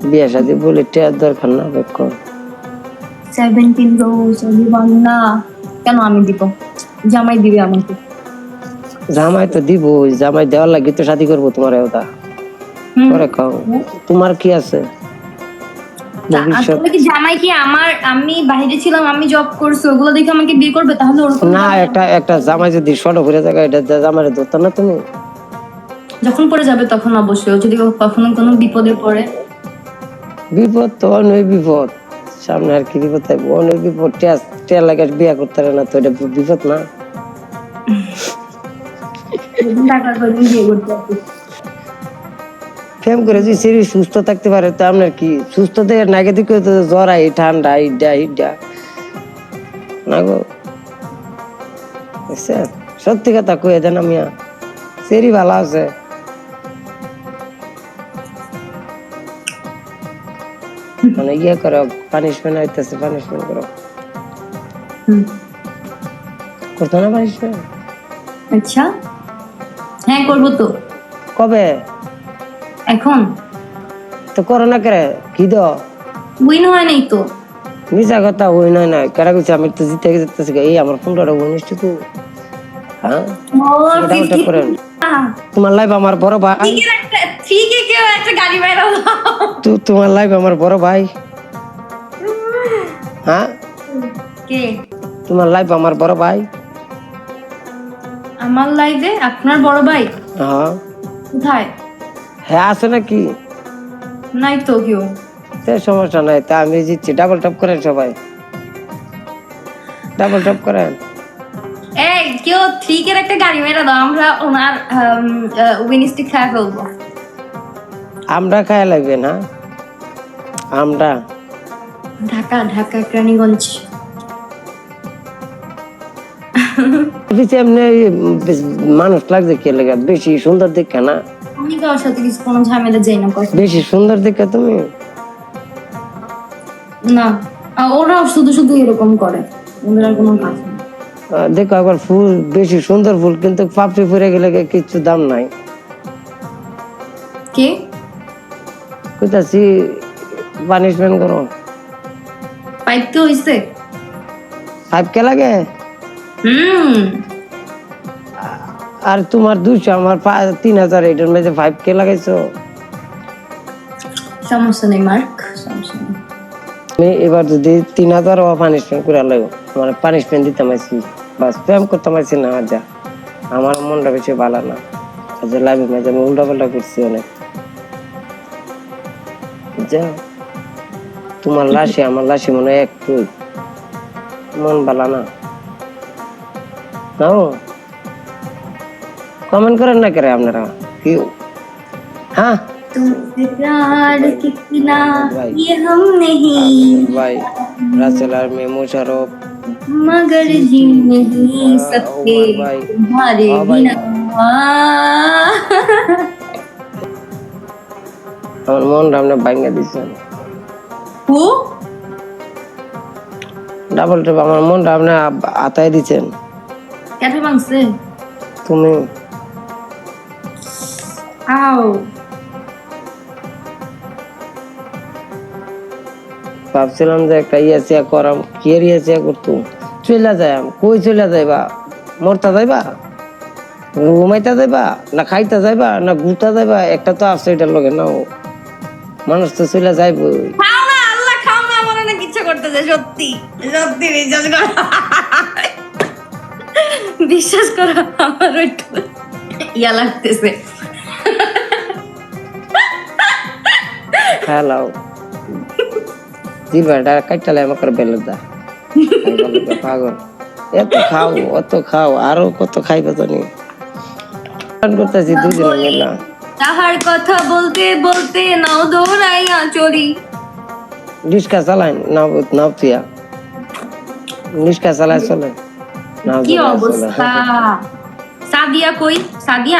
বিয়ে শাদী বলে টেয়ার দরকার না বেক 17 রোজ দিবান না কেন আমি দিব জামাই দিবে আমাকে জামাই তো দিব জামাই দেওয়ার লাগি তো শাদী করবো তোমার ওটা পরে খাও তোমার কি আছে আসলে কি জামাই কি আমার আমি বাইরে ছিলাম আমি জব করছি ওগুলো দেখে আমাকে বিয়ে করবে তাহলে ওরকম না একটা জামাই যদি শর্ট করে জায়গা এটা জামাইরে ধরতো না তুমি যখন পড়ে যাবে তখন অবশ্যই যদি কখনো কোনো বিপদে পড়ে বিপদ তো অনেক বিপদ সামনে আর কি বিপদ থাকবে অনেক বিপদ টিয়া লাগে বিয়ে করতে না তো এটা বিপদ না টাকার পরিমাণ বিয়ে করতে হবে প্রেম করে যদি শরীর সুস্থ থাকতে পারে তো আপনার কি সুস্থ থেকে নাগে দিকে জ্বর আই ঠান্ডা ইডা না গো সত্যি কথা কয়ে দেন মিয়া শরীর ভালো আছে মানে ইয়ে করো পানিশমেন্ট হইতেছে পানিশমেন্ট করো করতো না পানিশমেন্ট আচ্ছা হ্যাঁ করবো তো কবে এখন তো করো না করে কি দো উইন হয় নাই তো মিশা কথা ওই নয় না কারা কইছে আমি তো জিতে যেতেছি এই আমার 15 উনিশটা তো হ্যাঁ তোমার লাইফ আমার বড় ভাই তোমার লাইফ আমার বড় ভাই হ্যাঁ তোমার লাইফ আমার বড় ভাই আমার লাইফে আপনার বড় ভাই হ্যাঁ কোথায় হ্যাঁ আছে নাকি নাই তো কেউ সমস্যা নাই তা আমি জিতছি ডাবল টপ করেন সবাই ডাবল টপ করেন এই কেউ থ্রিকের একটা গাড়ি মেরে দাও আমরা ওনার উইনিস্টিক খায় ফেলবো আমরা খায় লাগবে না আমরা ঢাকা কেরানীগঞ্জ এমনি মানুষ লাগছে কে লেগে বেশি সুন্দর দেখে না আমি কারোর সাথে কিছু কোনো ঝামেলা যাই না বেশি সুন্দর দেখে তুমি না ওরা শুধু শুধু এরকম করে ওদের আর কোনো কাজ নেই দেখো আবার ফুল বেশি সুন্দর ফুল কিন্তু পাপড়ি পরে গেলে কিছু দাম নাই কে কইতাছি পানিশমেন্ট করো পাইপ কে হইছে পাইপ কে লাগে আর তোমার 200 আমার 3000 এটার মধ্যে 5 কে লাগাইছো সমস্যা নেই মার্ক সমস্যা নেই আমি এবার যদি 3000 পানিশমেন্ট করে লাগো মানে পানিশমেন্ট দিতাম আছি বাস প্রেম করতাম আছি না যা আমার মনটা বেশি ভালো না আজ লাইভে মাঝে আমি উল্টা পাল্টা করছি অনেক যা তোমার লাশে আমার লাশে মনে হয় একটু মন ভালো না নাও কমেন্ট করেন না করে আপনারা কি হ্যাঁ तुमसे प्यार कितना ये हम नहीं भाई रासेलार में मुशर्रफ मगर जी नहीं सकते तुम्हारे बिना আমার মন রামনে ভাঙা দিছেন ও ডাবল টপ আমার মন রামনে আতায় দিছেন কেটে ভাঙছে তুমি আও ভাবছিলাম যে একটা ইয়ে করাম কি ইয়ে করতো চলে যায় কই চলে যাইবা মরতা যাইবা ঘুমাইতে যাইবা না খাইতে যাইবা না ঘুরতে যাইবা একটা তো আছে এটার লগে নাও মানুষ তো চলে যাইব খাও না আল্লাহ খাও না আমার অনেক ইচ্ছা করতেছে সত্যি সত্যি বিশ্বাস করো আমার একটু ইয়া লাগতেছে হ্যালো জিবাটা কাইটালে আমাকে বেলে দা পাগল এত খাও অত খাও আরো কত খাইবে জানি করতেছি দুজনে মিলা তাহার কথা বলতে বলতে নাও দৌড়াইয়া চলি রিস্কা চালাই নাও তুইয়া রিস্কা চালাই চলে কি অবস্থা সাদিয়া কই সাদিয়া